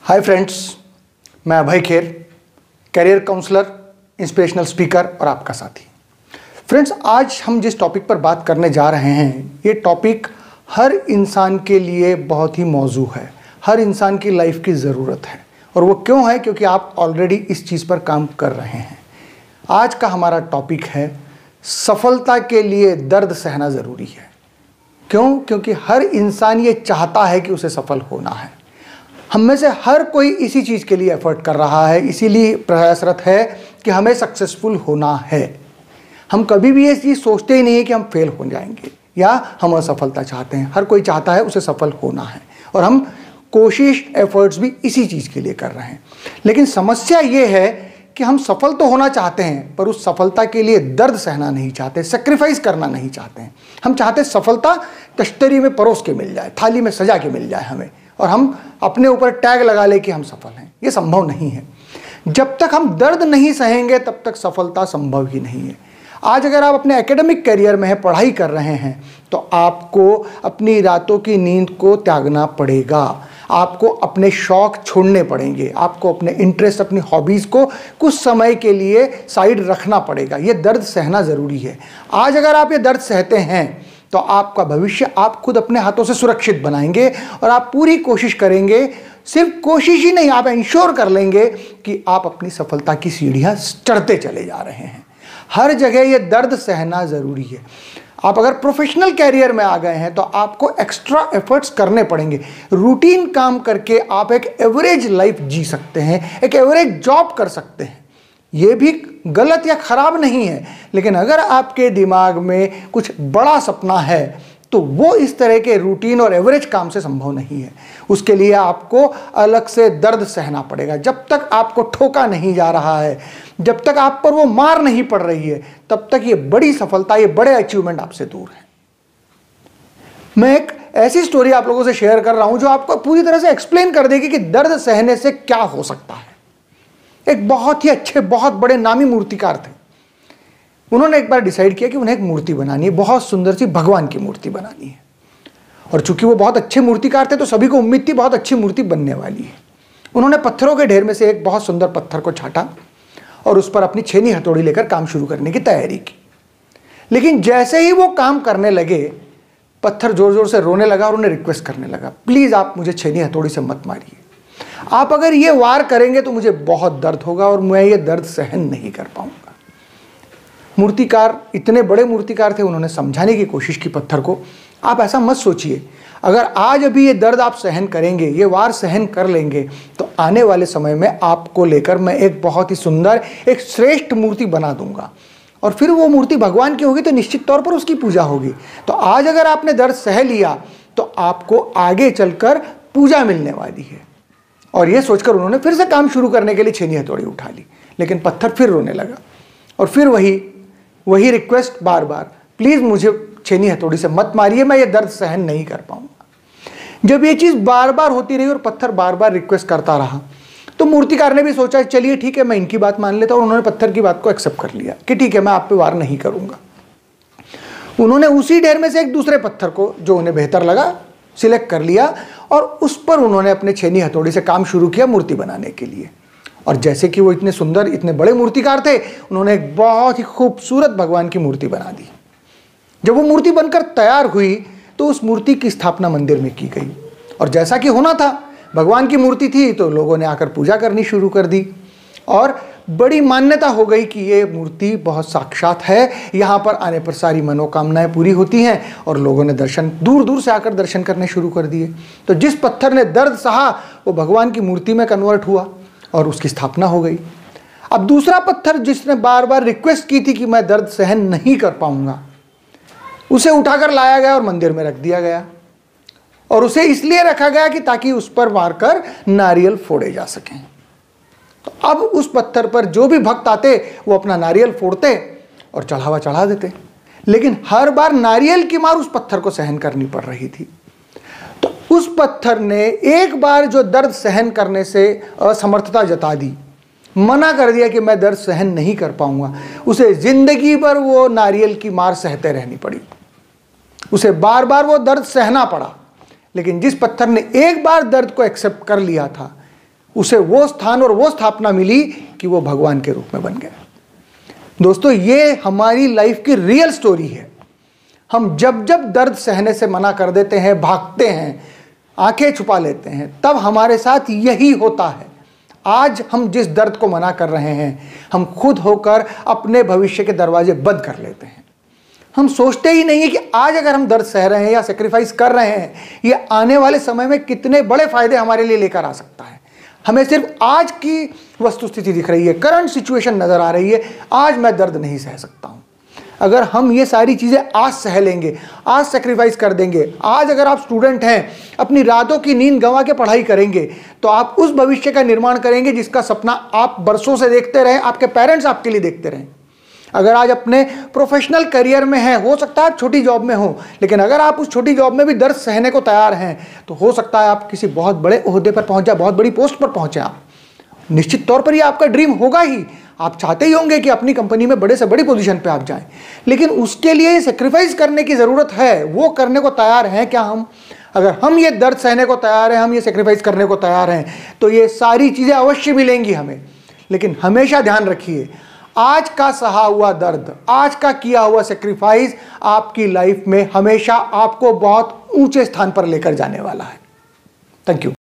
हाय friends, मैं Abhay Kher, career counsellor, inspirational speaker और आपका साथी। फ्रेंड्स, आज हम जिस टॉपिक पर बात करने जा रहे हैं, ये टॉपिक हर इंसान के लिए बहुत ही मौजू है, हर इंसान की लाइफ की ज़रूरत है। और वो क्यों है? क्योंकि आप ऑलरेडी इस चीज़ पर काम कर रहे हैं। आज का हमारा टॉपिक है सफलता के लिए दर्द सहना ज़रूरी है। क्यों? क्योंकि हर इंसान ये चाहता है कि उसे सफल होना है। हम में से हर कोई इसी चीज़ के लिए एफर्ट कर रहा है, इसीलिए प्रयासरत है कि हमें सक्सेसफुल होना है। हम कभी भी ये चीज़ सोचते ही नहीं है कि हम फेल हो जाएंगे या हम असफलता चाहते हैं। हर कोई चाहता है उसे सफल होना है और हम कोशिश एफर्ट्स भी इसी चीज़ के लिए कर रहे हैं। लेकिन समस्या ये है कि हम सफल तो होना चाहते हैं, पर उस सफलता के लिए दर्द सहना नहीं चाहते, सेक्रीफाइस करना नहीं चाहते हैं। हम चाहते सफलता कश्तरी में परोस के मिल जाए, थाली में सजा के मिल जाए हमें, और हम अपने ऊपर टैग लगा ले कि हम सफल हैं। ये संभव नहीं है। जब तक हम दर्द नहीं सहेंगे तब तक सफलता संभव ही नहीं है। आज अगर आप अपने एकेडमिक करियर में हैं, पढ़ाई कर रहे हैं, तो आपको अपनी रातों की नींद को त्यागना पड़ेगा। आपको अपने शौक छोड़ने पड़ेंगे, आपको अपने इंटरेस्ट, अपनी हॉबीज़ को कुछ समय के लिए साइड रखना पड़ेगा। ये दर्द सहना ज़रूरी है। आज अगर आप ये दर्द सहते हैं तो आपका भविष्य आप खुद अपने हाथों से सुरक्षित बनाएंगे और आप पूरी कोशिश करेंगे। सिर्फ कोशिश ही नहीं, आप इंश्योर कर लेंगे कि आप अपनी सफलता की सीढ़ियां चढ़ते चले जा रहे हैं। हर जगह ये दर्द सहना ज़रूरी है। आप अगर प्रोफेशनल कैरियर में आ गए हैं तो आपको एक्स्ट्रा एफर्ट्स करने पड़ेंगे। रूटीन काम करके आप एक एवरेज लाइफ जी सकते हैं, एक एवरेज जॉब कर सकते हैं। ये भी गलत या ख़राब नहीं है, लेकिन अगर आपके दिमाग में कुछ बड़ा सपना है तो वो इस तरह के रूटीन और एवरेज काम से संभव नहीं है। उसके लिए आपको अलग से दर्द सहना पड़ेगा। जब तक आपको ठोका नहीं जा रहा है, जब तक आप पर वो मार नहीं पड़ रही है, तब तक ये बड़ी सफलता, ये बड़े अचीवमेंट आपसे दूर है। मैं एक ऐसी स्टोरी आप लोगों से शेयर कर रहा हूं जो आपको पूरी तरह से एक्सप्लेन कर देगी कि दर्द सहने से क्या हो सकता है। एक बहुत ही अच्छे, बहुत बड़े नामी मूर्तिकार थे। उन्होंने एक बार डिसाइड किया कि उन्हें एक मूर्ति बनानी है, बहुत सुंदर सी भगवान की मूर्ति बनानी है। और चूंकि वो बहुत अच्छे मूर्तिकार थे तो सभी को उम्मीद थी बहुत अच्छी मूर्ति बनने वाली है। उन्होंने पत्थरों के ढेर में से एक बहुत सुंदर पत्थर को छाटा और उस पर अपनी छेनी हथौड़ी लेकर काम शुरू करने की तैयारी की। लेकिन जैसे ही वो काम करने लगे, पत्थर जोर जोर से रोने लगा और उन्हें रिक्वेस्ट करने लगा, प्लीज़ आप मुझे छेनी हथौड़ी से मत मारिए। आप अगर ये वार करेंगे तो मुझे बहुत दर्द होगा और मैं ये दर्द सहन नहीं कर पाऊंगा। मूर्तिकार इतने बड़े मूर्तिकार थे, उन्होंने समझाने की कोशिश की पत्थर को, आप ऐसा मत सोचिए। अगर आज अभी ये दर्द आप सहन करेंगे, ये वार सहन कर लेंगे, तो आने वाले समय में आपको लेकर मैं एक बहुत ही सुंदर, एक श्रेष्ठ मूर्ति बना दूंगा। और फिर वो मूर्ति भगवान की होगी तो निश्चित तौर पर उसकी पूजा होगी। तो आज अगर आपने दर्द सह लिया तो आपको आगे चलकर पूजा मिलने वाली है। और ये सोचकर उन्होंने फिर से काम शुरू करने के लिए छेनी हथौड़ी उठा ली। लेकिन पत्थर फिर रोने लगा और फिर वही रिक्वेस्ट बार बार, प्लीज़ मुझे छेनी हथौड़ी से मत मारिए, मैं ये दर्द सहन नहीं कर पाऊंगा। जब ये चीज़ बार बार होती रही और पत्थर बार बार रिक्वेस्ट करता रहा, तो मूर्तिकार ने भी सोचा चलिए ठीक है, मैं इनकी बात मान लेता हूँ। और उन्होंने पत्थर की बात को एक्सेप्ट कर लिया कि ठीक है, मैं आप पे वार नहीं करूँगा। उन्होंने उसी ढेर में से एक दूसरे पत्थर को, जो उन्हें बेहतर लगा, सिलेक्ट कर लिया और उस पर उन्होंने अपने छेनी हथौड़ी से काम शुरू किया मूर्ति बनाने के लिए। और जैसे कि वो इतने सुंदर, इतने बड़े मूर्तिकार थे, उन्होंने एक बहुत ही खूबसूरत भगवान की मूर्ति बना दी। जब वो मूर्ति बनकर तैयार हुई तो उस मूर्ति की स्थापना मंदिर में की गई। और जैसा कि होना था, भगवान की मूर्ति थी तो लोगों ने आकर पूजा करनी शुरू कर दी और बड़ी मान्यता हो गई कि ये मूर्ति बहुत साक्षात है, यहाँ पर आने पर सारी मनोकामनाएं पूरी होती हैं। और लोगों ने दर्शन, दूर दूर से आकर दर्शन करने शुरू कर दिए। तो जिस पत्थर ने दर्द सहा वो भगवान की मूर्ति में कन्वर्ट हुआ और उसकी स्थापना हो गई। अब दूसरा पत्थर, जिसने बार बार रिक्वेस्ट की थी कि मैं दर्द सहन नहीं कर पाऊंगा, उसे उठाकर लाया गया और मंदिर में रख दिया गया। और उसे इसलिए रखा गया कि ताकि उस पर मारकर नारियल फोड़े जा सकें। तो अब उस पत्थर पर जो भी भक्त आते वो अपना नारियल फोड़ते और चढ़ावा चढ़ा देते। लेकिन हर बार नारियल की मार उस पत्थर को सहन करनी पड़ रही थी। तो उस पत्थर ने एक बार जो दर्द सहन करने से असमर्थता जता दी, मना कर दिया कि मैं दर्द सहन नहीं कर पाऊंगा, उसे जिंदगी भर वो नारियल की मार सहते रहनी पड़ी। उसे बार बार वो दर्द सहना पड़ा। लेकिन जिस पत्थर ने एक बार दर्द को एक्सेप्ट कर लिया था, उसे वो स्थान और वो स्थापना मिली कि वो भगवान के रूप में बन गया। दोस्तों, ये हमारी लाइफ की रियल स्टोरी है। हम जब जब दर्द सहने से मना कर देते हैं, भागते हैं, आंखें छुपा लेते हैं, तब हमारे साथ यही होता है। आज हम जिस दर्द को मना कर रहे हैं, हम खुद होकर अपने भविष्य के दरवाजे बंद कर लेते हैं। हम सोचते ही नहीं है कि आज अगर हम दर्द सह रहे हैं या सेक्रीफाइस कर रहे हैं, ये आने वाले समय में कितने बड़े फायदे हमारे लिए लेकर आ सकता है। हमें सिर्फ आज की वस्तुस्थिति दिख रही है, करंट सिचुएशन नजर आ रही है, आज मैं दर्द नहीं सह सकता हूं। अगर हम ये सारी चीज़ें आज सह लेंगे, आज सेक्रीफाइस कर देंगे, आज अगर आप स्टूडेंट हैं, अपनी रातों की नींद गंवा के पढ़ाई करेंगे, तो आप उस भविष्य का निर्माण करेंगे जिसका सपना आप बरसों से देखते रहे, आपके पेरेंट्स आपके लिए देखते रहे। अगर आज अपने प्रोफेशनल करियर में हैं, हो सकता है आप छोटी जॉब में हो, लेकिन अगर आप उस छोटी जॉब में भी दर्द सहने को तैयार हैं, तो हो सकता है आप किसी बहुत बड़े ओहदे पर पहुंच जाए, बहुत बड़ी पोस्ट पर पहुंचे। आप निश्चित तौर पर ये आपका ड्रीम होगा ही, आप चाहते ही होंगे कि अपनी कंपनी में बड़े से बड़ी पोजीशन पे आप जाएं, लेकिन उसके लिए सेक्रीफाइस करने की ज़रूरत है। वो करने को तैयार हैं क्या हम? अगर हम ये दर्द सहने को तैयार हैं, हम ये सेक्रीफाइस करने को तैयार हैं, तो ये सारी चीज़ें अवश्य मिलेंगी हमें। लेकिन हमेशा ध्यान रखिए, आज का सहा हुआ दर्द, आज का किया हुआ सेक्रीफाइस आपकी लाइफ में हमेशा आपको बहुत ऊंचे स्थान पर लेकर जाने वाला है। Thank you.